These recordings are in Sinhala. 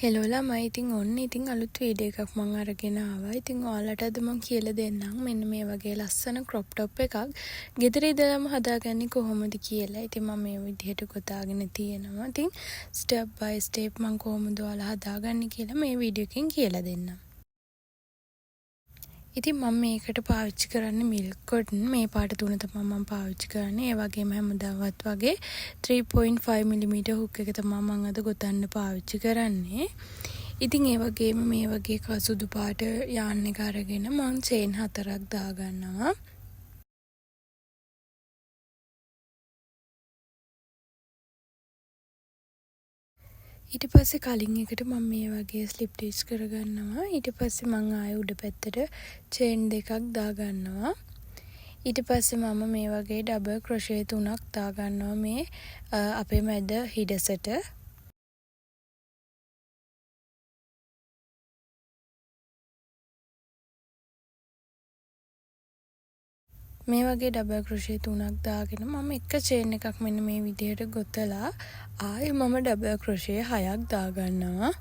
හෙලෝ ළමයි ඉතින් ඔන්න ඉතින් අලුත් වීඩියෝ එකක් මම අරගෙන ආවා. ඉතින් ඔයාලට අද මම කියලා දෙන්නම් මෙන්න මේ වගේ ලස්සන ක්‍රොප් টොප් එකක් ගෙදර ඉඳලම හදාගන්නේ කොහොමද කියලා. ඉතින් මම මේ විදිහට ගොතාගෙන තියෙනවා. ඉතින් ස්ටෙප් බයි ස්ටෙප් මම කොහොමද ඔයාලා හදාගන්නේ කියලා මේ වීඩියෝ එකෙන් කියලා දෙන්නම්. ඉතින් මම මේකට පාවිච්චි කරන්නේ මිල්ක් කොටන් මේ පාට තුන තමයි මම පාවිච්චි කරන්නේ. ඒ වගේම හැමදාමත් වගේ 3.5 mm හුක් එක තමයි මම අද ගොතන්න පාවිච්චි කරන්නේ. ඉතින් ඒ වගේම මේ වගේ කසුදු පාට යාන් එක අරගෙන මම චේන් 4ක් දාගන්නවා. ඊට පස්සේ කලින් එකට මම මේ වගේ ස්ලිප් ටිච් කරගන්නවා. ඊට පස්සේ මම ආයෙ උඩ පැත්තට චේන් දෙකක් දාගන්නවා. ඊට පස්සේ මම මේ වගේ ඩබල් ක්‍රොෂේ 3ක් දාගන්නවා මේ අපේ මැද හිඩසට. මේ වගේ ඩබල් ක්‍රොෂේ 3ක් දාගෙන මම එක චේන් එකක් මෙන්න මේ විදිහට ගොතලා ආයෙ මම ඩබල් ක්‍රොෂේ 6ක් දාගන්නවා.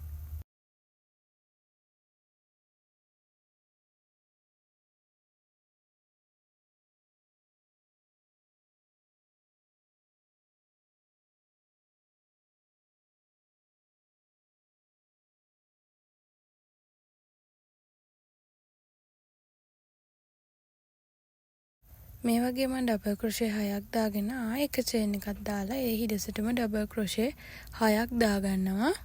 මේ වගේ මම ඩබල් ක්‍රොෂේ 6ක් දාගෙන ආයෙ එක චේන් එකක් දාලා ඒ හිඩසටම ඩබල් ක්‍රොෂේ 6ක් දාගන්නවා.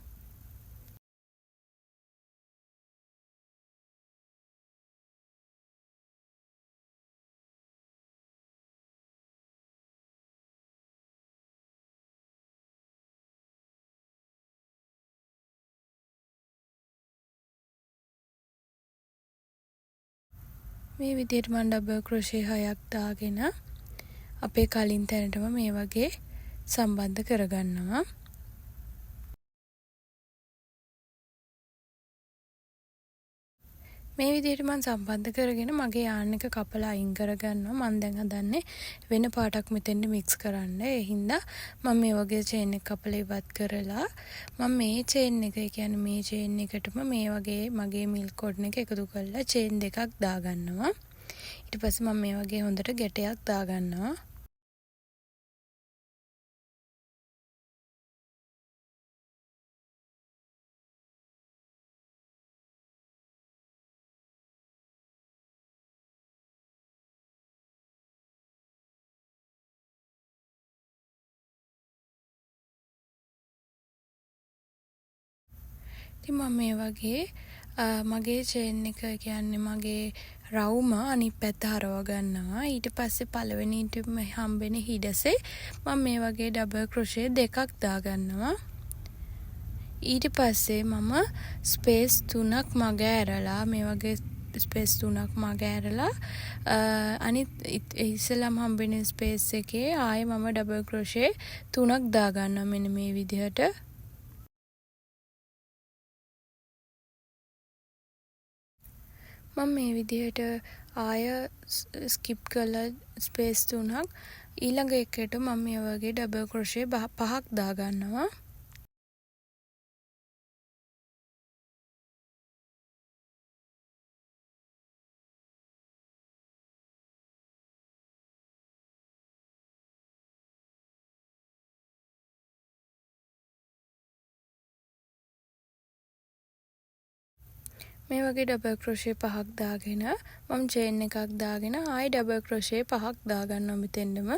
මේ විදිහට මම ඩබල් ක්‍රොෂේ 6ක් දාගෙන අපේ කලින් තැනටම මේ වගේ සම්බන්ධ කරගන්නවා. මේ විදිහට මම සම්බන්ධ කරගෙන මගේ යාන් එක කපලා අයින් කරගන්නවා. මම දැන් හදන්නේ වෙන පාටක් මෙතෙන්ට මික්ස් කරන්න. ඒ හින්දා මම මේ වගේ චේන් එක කපලා ඉවත් කරලා මම මේ චේන් එක, ඒ කියන්නේ මේ චේන් එකටම මේ වගේ මගේ මිල්ක් කොටන් එක එකතු කරලා චේන් දෙකක් දාගන්නවා. ඊට පස්සේ මම මේ වගේ හොඳට ගැටයක් දාගන්නවා. ඉතින් මම මේ වගේ මගේ චේන් එක, කියන්නේ මගේ රවුම අනිත් පැත්ත හරව ගන්නවා. ඊට පස්සේ පළවෙනිට හම්බෙන හිඩසේ මම මේ වගේ ඩබල් ක්‍රොෂේ දෙකක් දාගන්නවා. ඊට පස්සේ මම ස්පේස් 3ක් මග ඇරලා මේ වගේ ස්පේස් 3ක් මග ඇරලා අනිත් ඉස්සෙල්ලාම හම්බෙන ස්පේස් එකේ ආයෙ මම ඩබල් ක්‍රොෂේ 3ක් දාගන්නවා මෙන්න මේ විදිහට. මම මේ විදිහට ආය ස්කිප් කරලා ස්පේස් 3ක් ඊළඟ එකට මම මේ වගේ ඩබල් ක්‍රොෂේ 5ක් දාගන්නවා. මේ වගේ ඩබල් ක්‍රොෂේ 5ක් දාගෙන මම චේන් එකක් දාගෙන ආයෙ ඩබල් ක්‍රොෂේ 5ක් දාගන්නවා මෙතෙන්දම.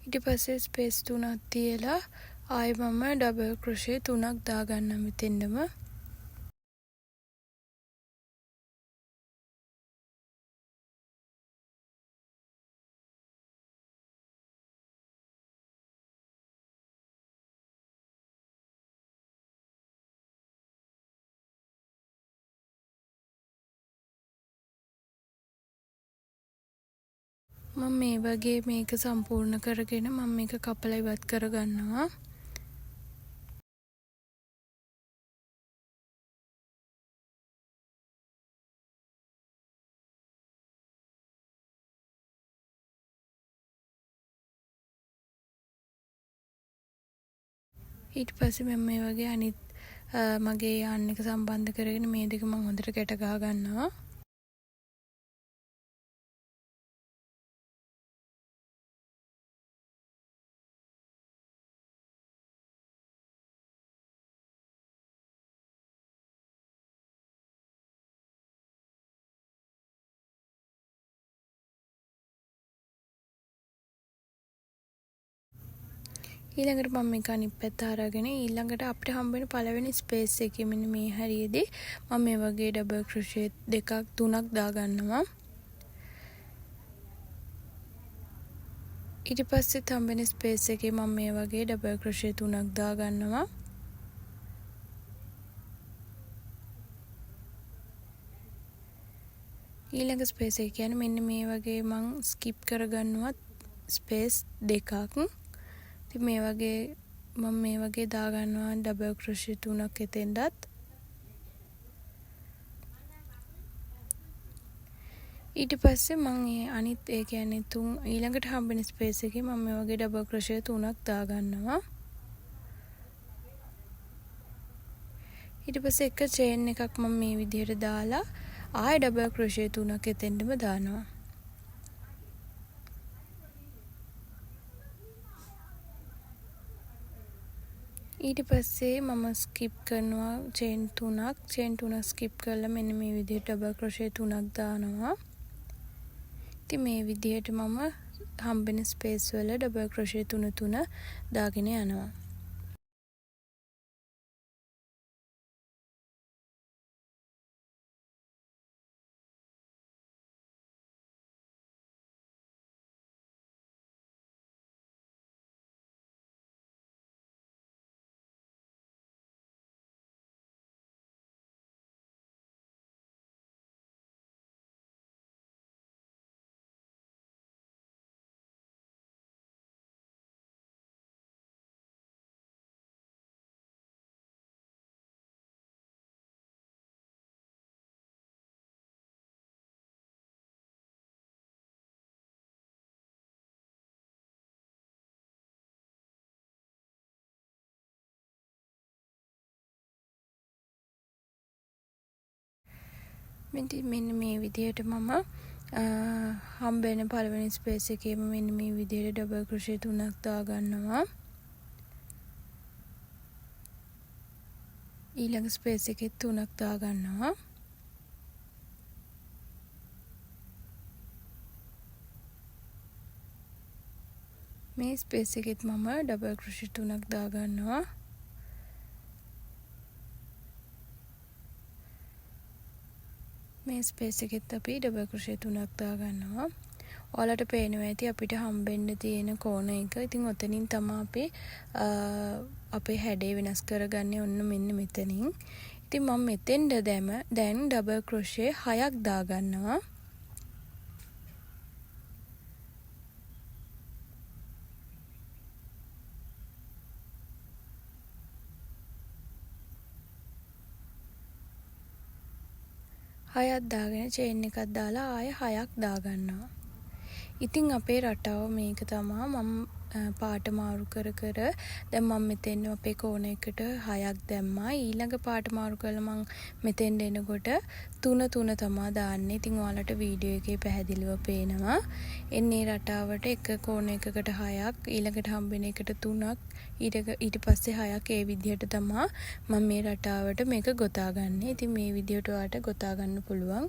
ඊට පස්සේ ස්පේස් 3ක් තියලා ආයෙ මම ඩබල් ක්‍රොෂේ 3ක් දාගන්නවා මෙතෙන්දම. මම මේ වගේ මේක සම්පූර්ණ කරගෙන මම මේක කපලා ඉවත් කරගන්නවා. ඊට පස්සේ මම මේ වගේ අනිත් මගේ යාන් එක සම්බන්ධ කරගෙන මේ දෙක මම හොඳට ගැට ගහ ගන්නවා. ඊළඟට මම මේක අනිත් පැත්ත අරගෙන ඊළඟට අපිට හම්බ වෙන පළවෙනි ස්පේස් එකේ මෙන්න මේ හරියේදී මම මේ වගේ ඩබල් ක්‍රොෂේ දෙකක් තුනක් දා ගන්නවා. ඊට පස්සේ හම්බ වෙන ස්පේස් එකේ මම මේ වගේ ඩබල් ක්‍රොෂේ තුනක් දා ගන්නවා. ඊළඟ ස්පේස් එක කියන්නේ මෙන්න මේ වගේ මම ස්කිප් කරගන්නවා ස්පේස් දෙකක්. ඉතින් මේ වගේ මම මේ වගේ දා ගන්නවා ඩබල් ක්‍රොෂේ තුනක් එතෙන්ටත්. ඊට පස්සේ මම අනිත් ඒ කියන්නේ තුන් ඊළඟට හම්බෙන ස්පේස් එකේ මම මේ වගේ ඩබල් ක්‍රොෂේ තුනක් දා ගන්නවා. ඊට පස්සේ එක චේන් එකක් මම මේ විදිහට දාලා ආයෙ ඩබල් ක්‍රොෂේ තුනක් එතෙන්ටම දානවා. ඊට පස්සේ මම ස්කිප් කරනවා චේන් තුනක් ස්කිප් කරලා මෙන්න මේ විදිහට ඩබල් ක්‍රොෂේ තුනක් දානවා. ඉතින් මේ විදිහට මම හම්බෙන ස්පේස් වල ඩබල් ක්‍රොෂේ තුන දාගෙන යනවා. මෙන්න මේ විදිහට මම හම්බෙන පළවෙනි ස්පේස් එකේම මෙන්න මේ විදිහට ඩබල් ක්‍රොෂේ තුනක් දා ගන්නවා. ඊළඟ ස්පේස් එකේ තුනක් දා ගන්නවා. මේ ස්පේස් එකෙත් මම ඩබල් ක්‍රොෂේ තුනක් දා ගන්නවා. මේ ස්පේස් එකෙත් අපි ඩබල් ක්‍රොෂේ තුනක් දා ගන්නවා. ඔයාලට පේනවා ඇති අපිට හම්බෙන්න තියෙන කෝණ එක. ඉතින් ඔතනින් තමයි අපි අපේ හැඩය වෙනස් කරගන්නේ ඔන්න මෙන්න මෙතනින්. ඉතින් මම මෙතෙන්ද දැන් ඩබල් ක්‍රොෂේ 6ක් දා ගන්නවා. හයක් දාගෙන චේන් එකක් දාලා ආයෙ 6ක් දා ගන්නවා. ඉතින් අපේ රටාව මේක තමයි මම පාට මාරු කර දැන් මම මෙතෙන් අපේ කෝණ එකට 6ක් දැම්මා. ඊළඟ පාට මාරු කරලා මම මෙතෙන්ට එනකොට 3 තමයි දාන්නේ. ඉතින් ඔයාලට වීඩියෝ එකේ පැහැදිලිව පේනවා. එන්නේ රටාවට එක කෝණ එකකට 6ක් ඊළඟට හම්බෙන එකට 3ක් ඊට පස්සේ 6ක් ඒ විදිහට තමයි මම මේ රටාවට මේක ගොතාගන්නේ. ඉතින් මේ විදිහට ඔයාලට ගොතා ගන්න පුළුවන්.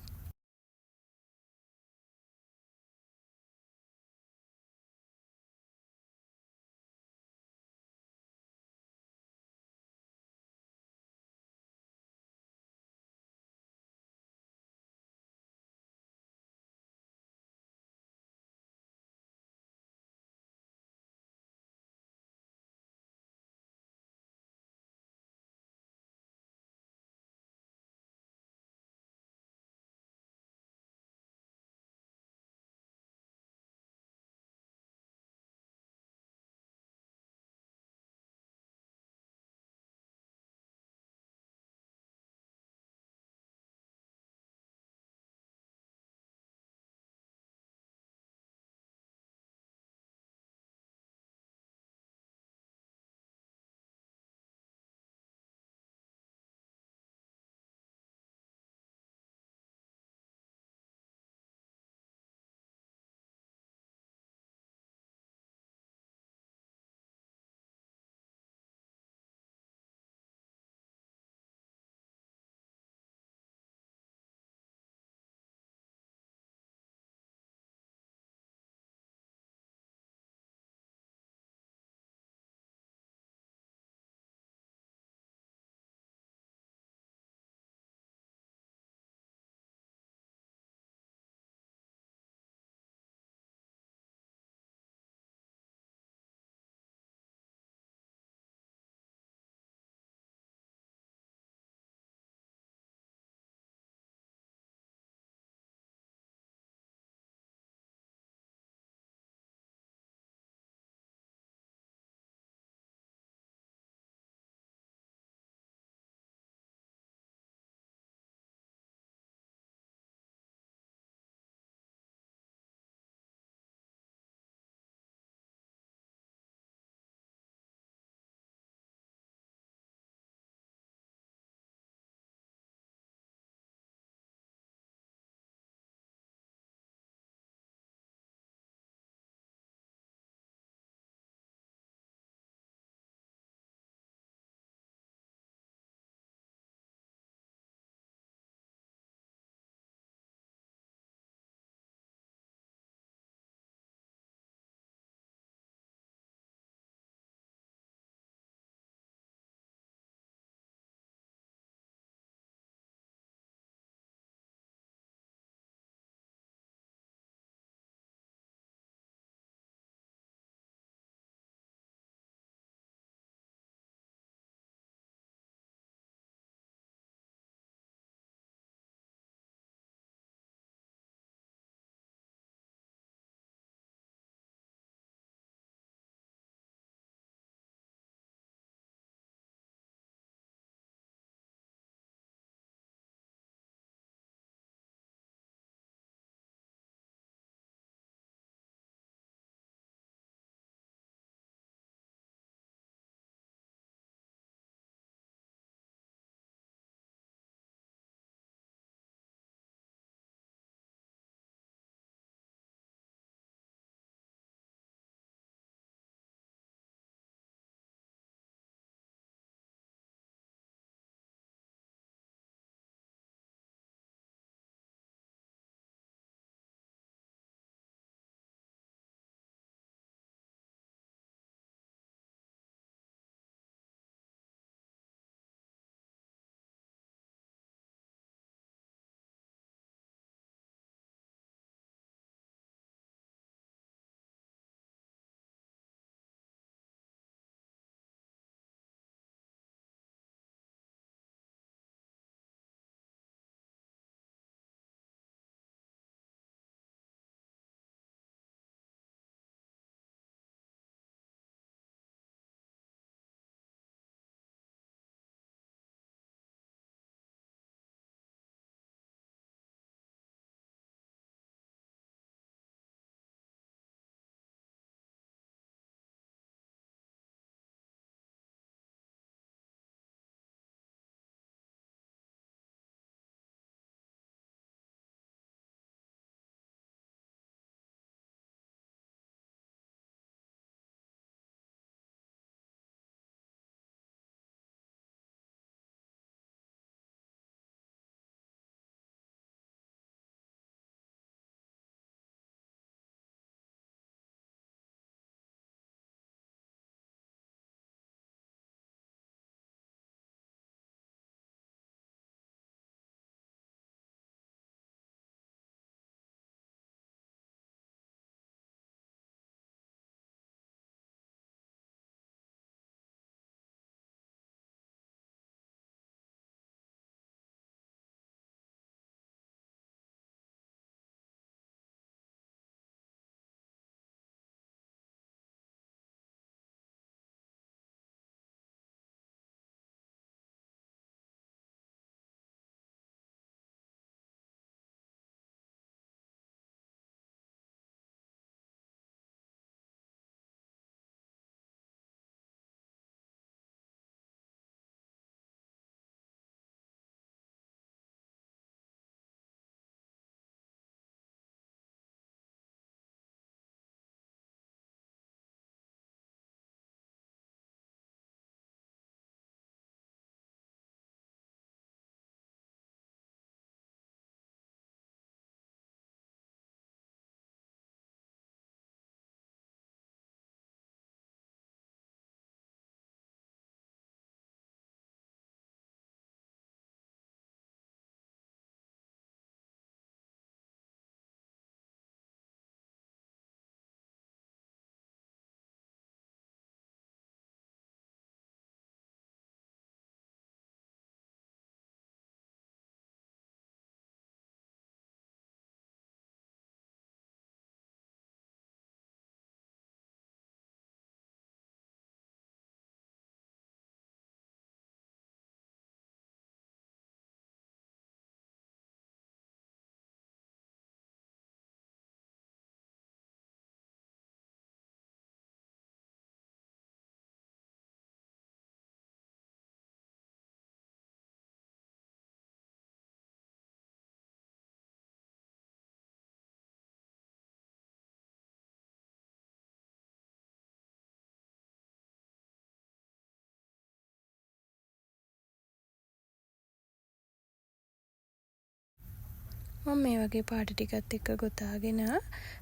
මම මේ වගේ පාට ටිකත් එක්ක ගොතාගෙන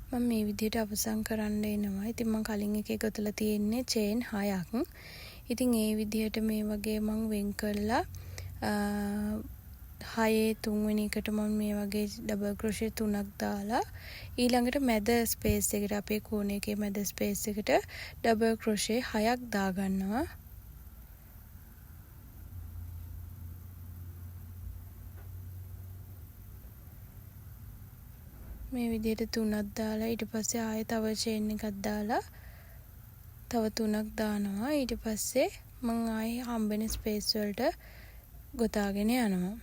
මම මේ විදිහට අවසන් කරන්න එනවා. ඉතින් මම කලින් එකේ ගොතලා තියෙන්නේ චේන් 6ක්. ඉතින් ඒ විදිහට මේ වගේ මම වෙන් කරලා 6 3 වෙනි එකට මම මේ වගේ ඩබල් ක්‍රොෂේ 3ක් දාලා ඊළඟට මැද ස්පේස් එකට අපේ කෝණ එකේ මැද ස්පේස් එකට ඩබල් ක්‍රොෂේ 6ක් දා ගන්නවා. මේ විදිහට 3ක් දාලා ඊට පස්සේ ආයෙ තව චේන් එකක් දාලා තව 3ක් දානවා. ඊට පස්සේ මම ආයෙ හම්බෙන ස්පේස් වලට ගොතාගෙන යනවා.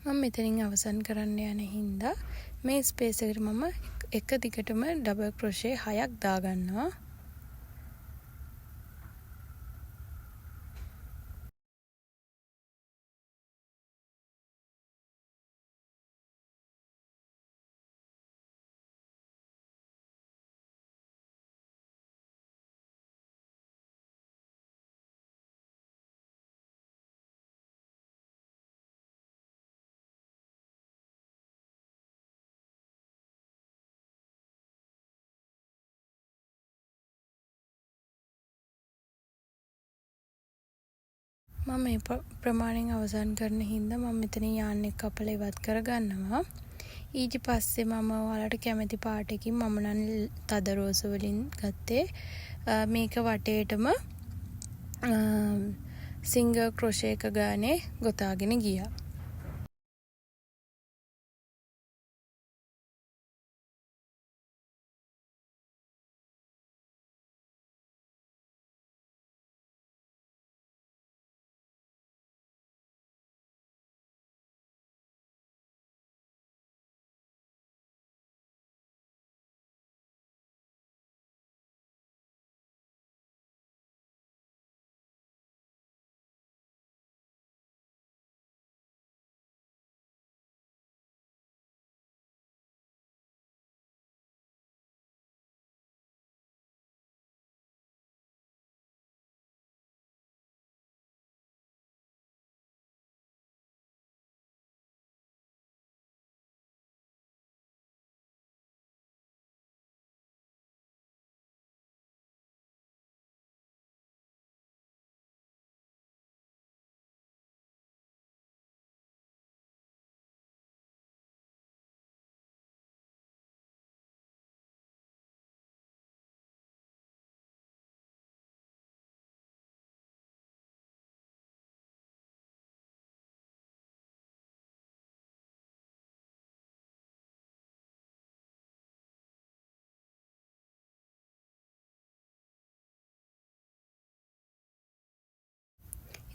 මම මෙතනින් අවසන් කරන්න යන හින්දා මේ ස්පේස් එකට මම එක දිගටම ඩබල් ක්‍රොෂේ 6ක් දා ගන්නවා. මම මේ ප්‍රමාණයෙන් අවසන් කරන හින්දා මම මෙතන යාන් එක කපලා ඉවත් කරගන්නවා. ඊට පස්සේ මම ඔයාලට කැමති පාටකින් මම නම් තද රෝස වලින් ගත්තේ මේක වටේටම සිංගල් ක්‍රොෂේ එක ගානේ ගොතාගෙන ගියා.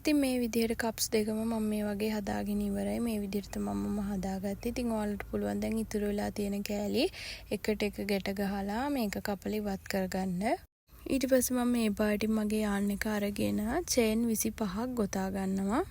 ඉතින් මේ විදිහට කප්ස් දෙකම මම මේ වගේ හදාගෙන ඉවරයි. මේ විදිහට මම හදාගත්තේ. ඉතින් ඔයාලට පුළුවන් දැන් ඉතුරු වෙලා තියෙන කෑලි එකට එක ගැට ගහලා මේක කපලා ඉවත් කරගන්න. ඊට පස්සේ මම මේ පාටින් මගේ යාන් එක අරගෙන චේන් 25ක් ගොතා ගන්නවා.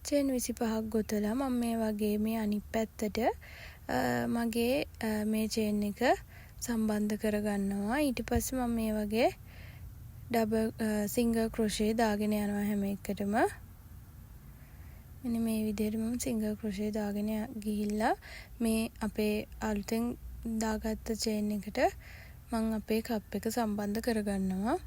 චේන් 25ක් ගොතලා මම මේ වගේ මේ අනිත් පැත්තට මගේ මේ චේන් එක සම්බන්ධ කරගන්නවා. ඊට පස්සේ මම මේ වගේ ඩබල් සිංගල් ක්‍රොෂේ දාගෙන යනවා හැම එකටම. මෙන්න මේ විදිහට මම සිංගල් ක්‍රොෂේ දාගෙන ගිහිල්ලා මේ අපේ අලුතෙන් දාගත්ත චේන් එකට මම අපේ කප් එක සම්බන්ධ කරගන්නවා.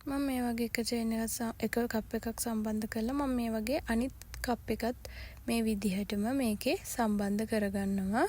මම මේ වගේ එක කප් එකක් සම්බන්ධ කරලා මම මේ වගේ අනිත් කප් එකත් මේ විදිහටම මේකේ සම්බන්ධ කරගන්නවා.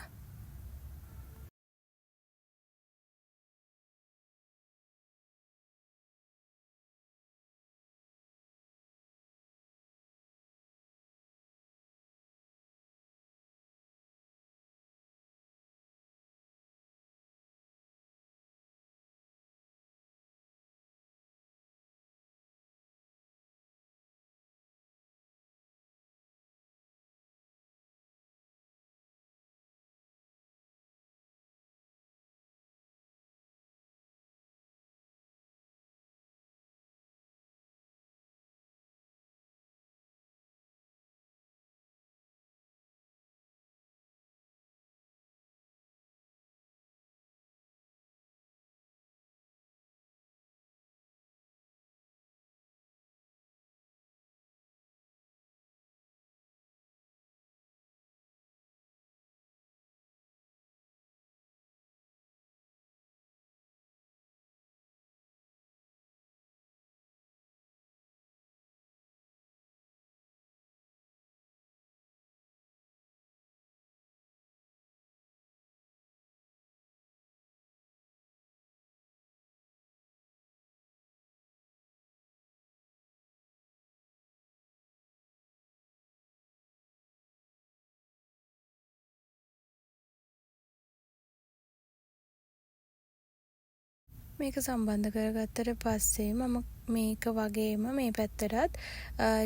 මේක සම්බන්ධ කරගත්තට පස්සේ මම මේක වගේම මේ පැත්තටත්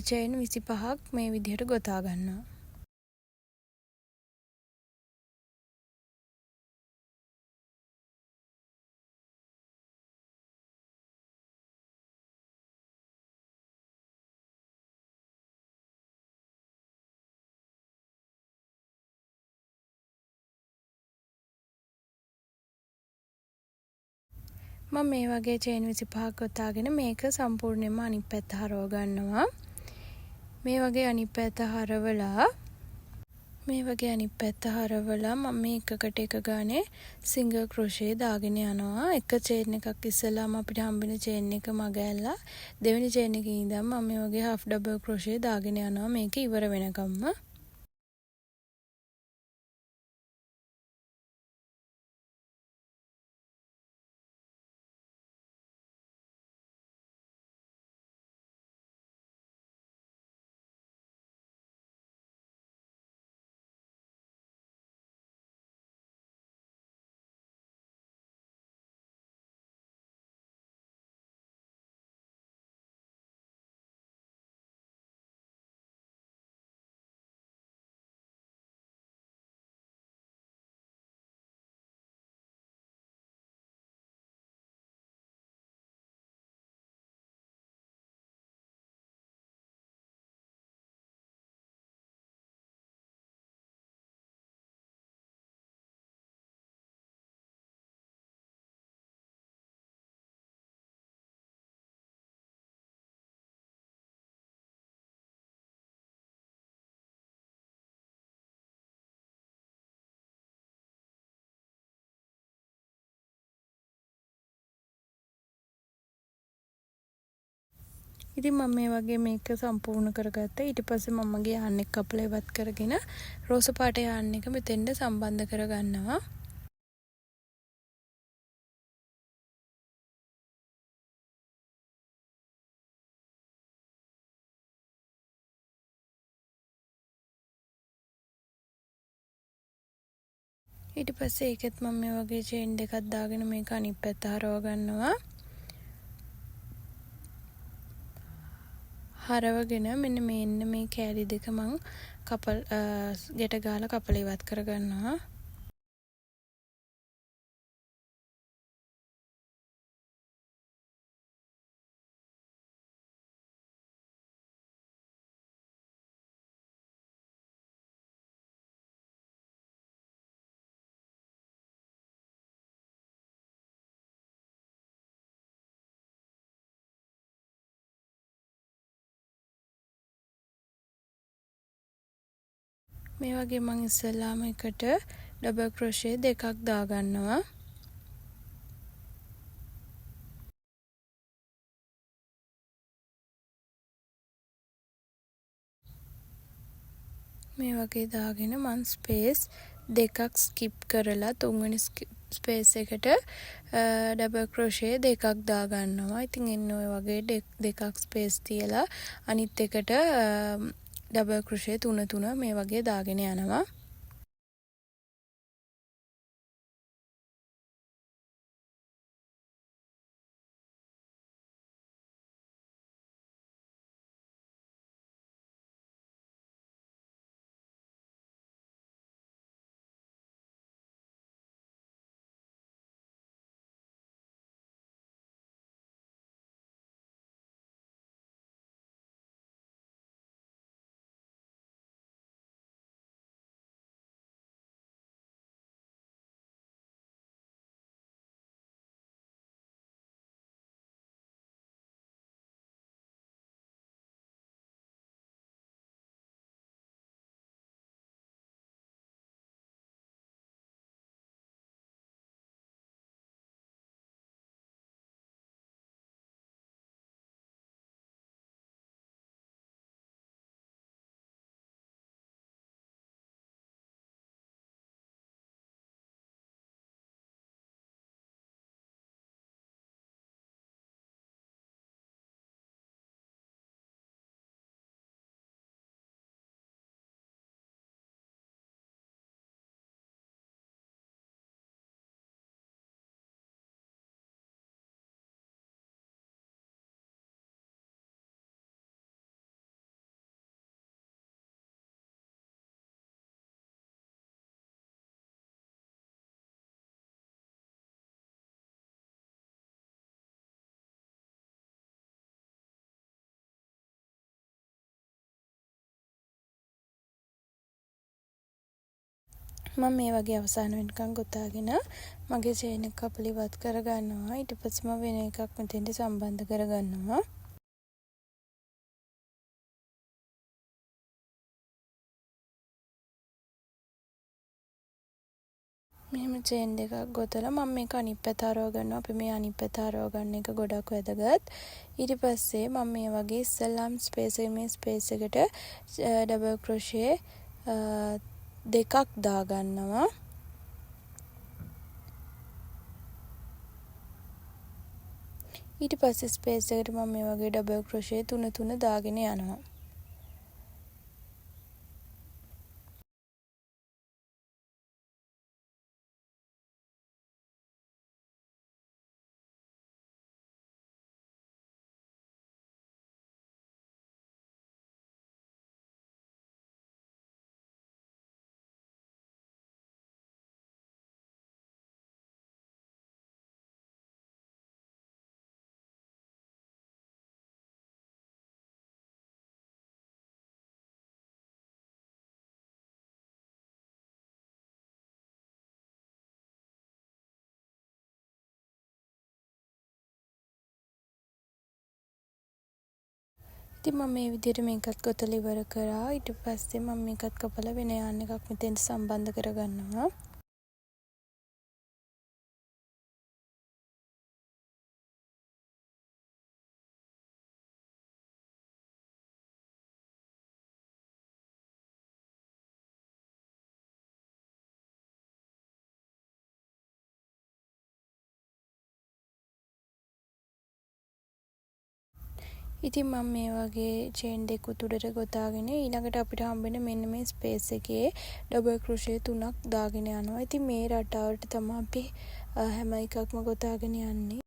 චේන් 25ක් මේ විදිහට ගොතා ගන්නවා. මම මේ වගේ චේන් 25ක් ගොතාගෙන මේක සම්පූර්ණයෙන්ම අනිත් පැත්ත හරව ගන්නවා. මේ වගේ අනිත් පැත්ත හරවලා මම මේ එකකට එක ගානේ සිංගල් ක්‍රොෂේ දාගෙන යනවා. එක චේන් එකක් ඉස්සෙල්ලාම අපිට හම්බෙන චේන් එක මග ඇල්ලලා දෙවෙනි චේන් එකේ ඉඳන් මම මේ වගේ half double crochet දාගෙන යනවා මේක ඉවර වෙනකම්ම. ඉතින් මම මේ වගේ මේක සම්පූර්ණ කරගත්තා. ඊට පස්සේ මම මගේ යාන් එක කපලා ඉවත් කරගෙන රෝස පාට යාන් එක මෙතෙන්ට සම්බන්ධ කරගන්නවා. ඊට පස්සේ ඒකෙත් මම මේ වගේ චේන් දෙකක් දාගෙන මේක අනිත් පැත්ත හරව ගන්නවා. හරවගෙන මෙන්න මේ කෑලි දෙක මං ගැට ගාලා කපලා ඉවත් කරගන්නවා. මේ වගේ මං ඉස්සෙල්ලාම එකට ඩබල් ක්‍රොෂේ දෙකක් දාගන්නවා. මේ වගේ දාගෙන මං ස්පේස් දෙකක් ස්කිප් කරලා තුන්වෙනි ස්පේස් එකට ඩබල් ක්‍රොෂේ දෙකක් දාගන්නවා. ඉතින් එන්න ඔය වගේ දෙකක් ස්පේස් තියලා අනිත් එකට ඩබල් ක්‍රොෂේ තුන මේ වගේ දාගෙන යනවා. මම මේ වගේ අවසාන වෙනකන් ගොතාගෙන මගේ චේන් එක කපලා ඉවත් කරගන්නවා. ඊට පස්සේ මම වෙන එකක් මෙතෙන්ට සම්බන්ධ කරගන්නවා. මෙහෙම චේන් දෙකක් ගොතලා මම මේක අනිත් පැත්ත හරව ගන්නවා. අපි මේ අනිත් පැත්ත හරව ගන්න එක ගොඩක් වැදගත්. ඊට පස්සේ මම මේ වගේ ඉස්සෙල්ලාම ස්පේස් එකට ඩබල් ක්‍රොෂේ දෙකක් දාගන්නවා. ඊට පස්සේ ස්පේස් එකට මම මේ වගේ ඩබල් ක්‍රොෂේ තුන දාගෙන යනවා. ඉතින් මම මේ විදිහට මේකත් ගොතලා ඉවර කරා. ඊට පස්සේ මම මේකත් කපලා වෙන යාන් එකක් මෙතෙන්ට සම්බන්ධ කරගන්නවා. ඉතින් මම මේ වගේ චේන් දෙකුත් උඩට ගොතාගෙන ඊළඟට අපිට හම්බෙන මෙන්න මේ ස්පේස් එකේ ඩබල් ක්‍රොෂේ 3ක් දාගෙන යනවා. ඉතින් මේ රටාවට තමයි අපි හැම එකක්ම ගොතාගෙන යන්නේ.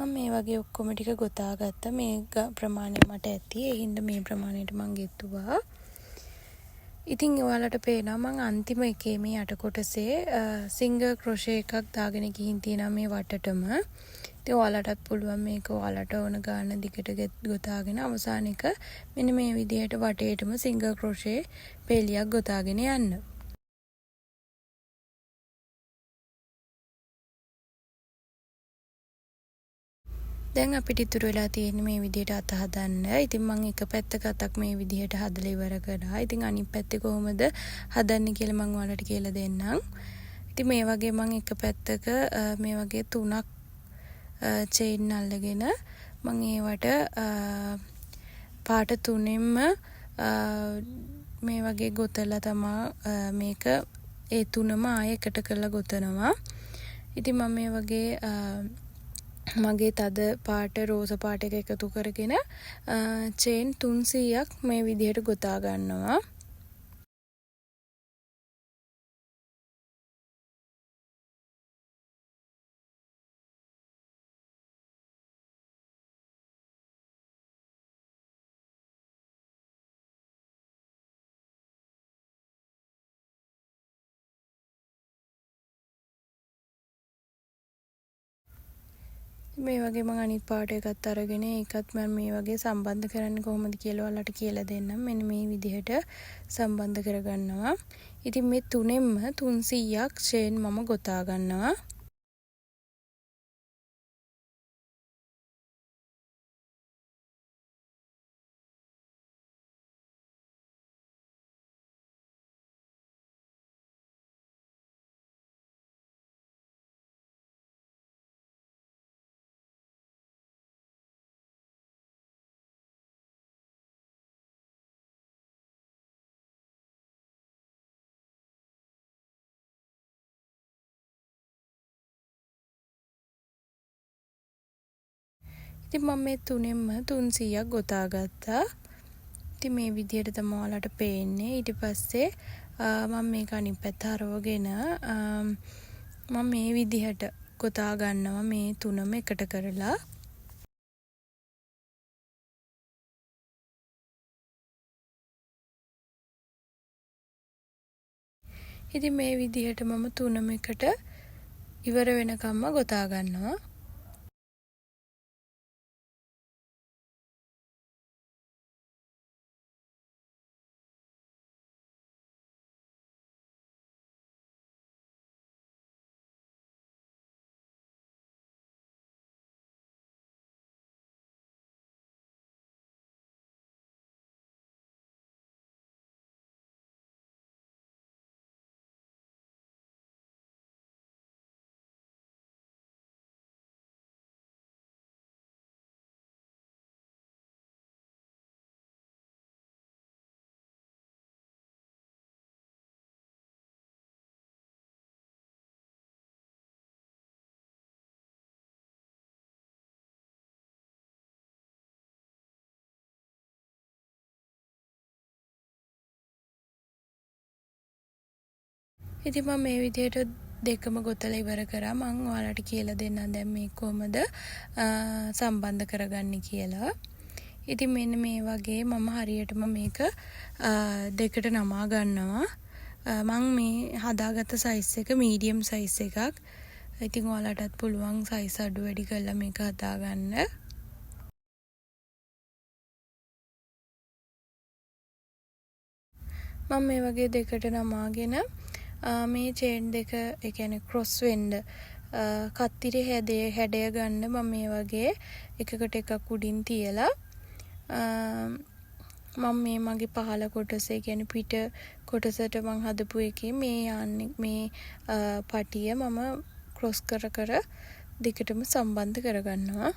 මම මේ වගේ ඔක්කොම ටික ගොතා ගත්තා. මේ ප්‍රමාණය මට ඇති. ඒ හින්දා මේ ප්‍රමාණයට මම ගෙතුවා. ඉතින් ඔයාලට පේනවා මම අන්තිම එකේ මේ යට කොටසේ සිංගල් ක්‍රොෂේ එකක් දාගෙන ගිහින් තියෙනවා මේ වටටම. ඉතින් ඔයාලටත් පුළුවන් මේක ඔයාලට ඕන ගාන දිගට ගොතාගෙන අවසාන එක මෙන්න මේ විදිහට වටේටම සිංගල් ක්‍රොෂේ පේලියක් ගොතාගෙන යන්න. දැන් අපිට ඉතුරු වෙලා තියෙන්නේ මේ විදිහට අත හදන්න. ඉතින් මම එක පැත්තක අතක් මේ විදිහට හදලා ඉවර කරා. ඉතින් අනිත් පැත්තේ කොහොමද හදන්නේ කියලා මම ඔයාලට කියලා දෙන්නම්. ඉතින් මේ වගේ මම එක පැත්තක මේ වගේ 3ක් චේන් අල්ලගෙන මම ඒවට පාට 3ෙන්ම මේ වගේ ගොතලා තමා මේක ඒ 3ම ආයෙ එකට කරලා ගොතනවා. ඉතින් මම මේ වගේ මගේ තද පාට රෝස පාට එක එකතු කරගෙන චේන් 300ක් මේ විදිහට ගොතා ගන්නවා. මේ වගේ මම අනිත් පාට එකත් අරගෙන ඒකත් මම මේ වගේ සම්බන්ධ කරන්නේ කොහොමද කියලා ඔයාලට කියලා දෙන්නම්. මෙන්න මේ විදිහට සම්බන්ධ කරගන්නවා. ඉතින් මේ තුනෙන්ම 300ක් චේන් මම ගොතා ගන්නවා. ඉතින් මම මේ තුනෙන්ම 300ක් ගොතා ගත්තා. ඉතින් මේ විදිහට තමයි ඔයාලට පේන්නේ. ඊට පස්සේ මම මේක අනිත් පැත්ත හරවගෙන මම මේ විදිහට ගොතා ගන්නවා මේ තුනම එකට කරලා. ඉතින් මේ විදිහට මම තුනම එකට ඉවර වෙනකම්ම ගොතා ගන්නවා. ඉතින් මම මේ විදිහට දෙකම ගොතලා ඉවර කරා. මම ඔයාලට කියලා දෙන්නම් දැන් මේක කොහොමද සම්බන්ධ කරගන්නේ කියලා. ඉතින් මෙන්න මේ වගේ මම හරියටම මේක දෙකට නමා ගන්නවා. මම මේ හදාගත්ත සයිස් එක මීඩියම් සයිස් එකක්. ඉතින් ඔයාලටත් පුළුවන් සයිස් අඩු වැඩි කරලා මේක හදාගන්න. මම මේ වගේ දෙකට නමාගෙන මේ චේන් දෙක ඒ කියන්නේ ක්‍රොස් වෙන්න කත්තිරේ හැඩය ගන්න මම මේ වගේ එකකට එකක් උඩින් තියලා මම මේ මගේ පහළ කොටස ඒ කියන්නේ පිට කොටසට මම හදපු එකේ මේ යන්නේ මේ පටිය මම ක්‍රොස් කර කර දිගටම සම්බන්ධ කරගන්නවා.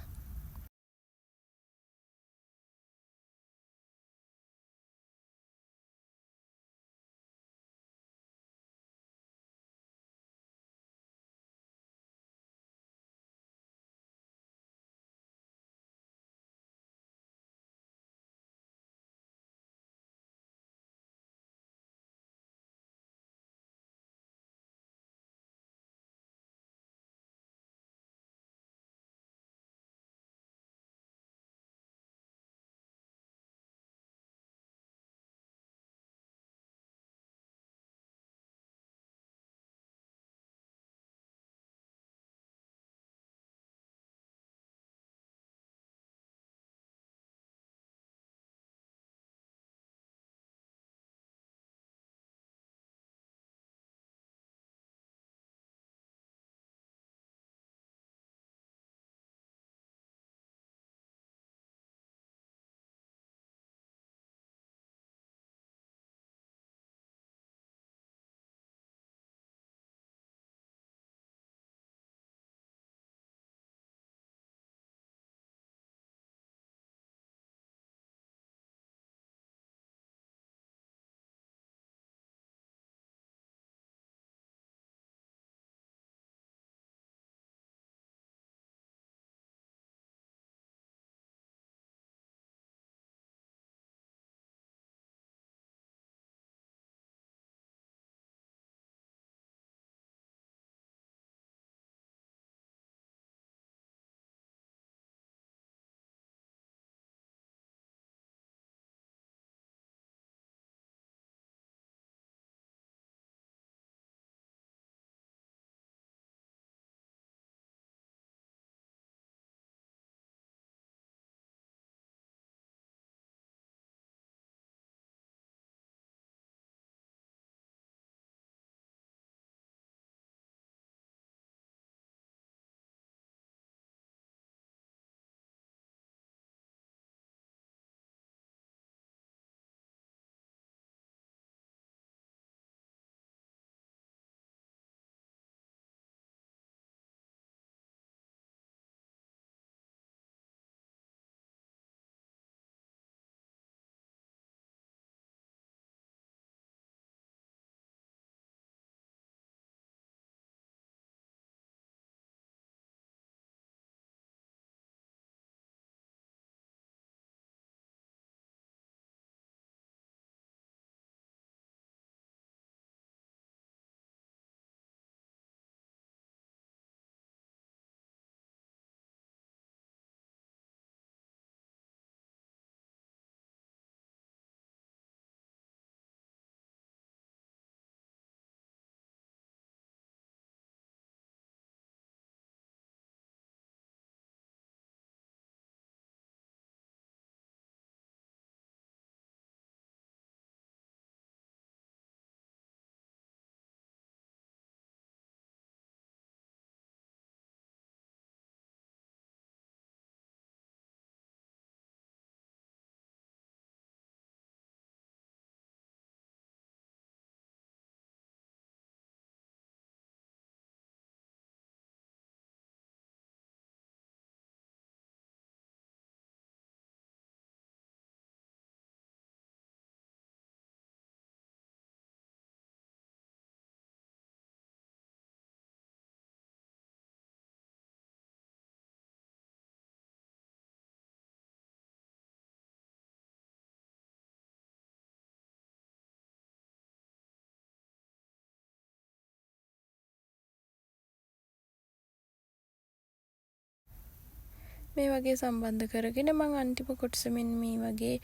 මේ වගේ සම්බන්ධ කරගෙන මම අන්තිම කොටස මෙන්න මේ වගේ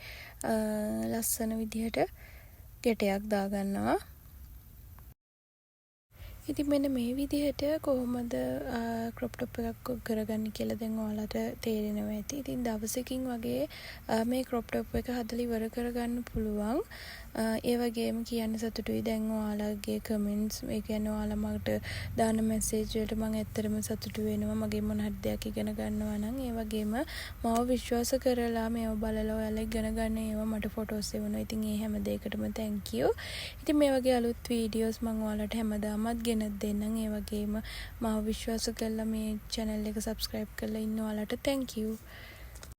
ලස්සන විදිහට ගැටයක් දාගන්නවා. ඉතින් මෙන්න මේ විදිහට කොහොමද ක්‍රොප් ටොප් එකක් කරගන්නේ කියලා දැන් ඔයාලට තේරෙනවා ඇති. ඉතින් දවසකින් වගේ මේ ක්‍රොප් ටොප් එක හදලා ඉවර කරගන්න පුළුවන්. ඒ වගේම කියන්න සතුටුයි දැන් ඔයාලගේ කමෙන්ට්ස් ඒ කියන්නේ ඔයාලා මට දාන මැසේජ් වලට මම ඇත්තටම සතුටු වෙනවා. මගේ මොන හරි දෙයක් ඉගෙන ගන්නවා නම් ඒ වගේම මාව විශ්වාස කරලා මේව බලලා ඔයාලා ඉගෙන ගන්න ඒවා මට ෆොටෝස් එවනවා. ඉතින් ඒ හැම දෙයකටම thank you. ඉතින් මේ වගේ අලුත් වීඩියෝස් මම ඔයාලට හැමදාමත් ගෙනත් දෙන්නම්. ඒ වගේම මාව විශ්වාස කරලා මේ channel එක subscribe කරලා ඉන්න ඔයාලට thank you.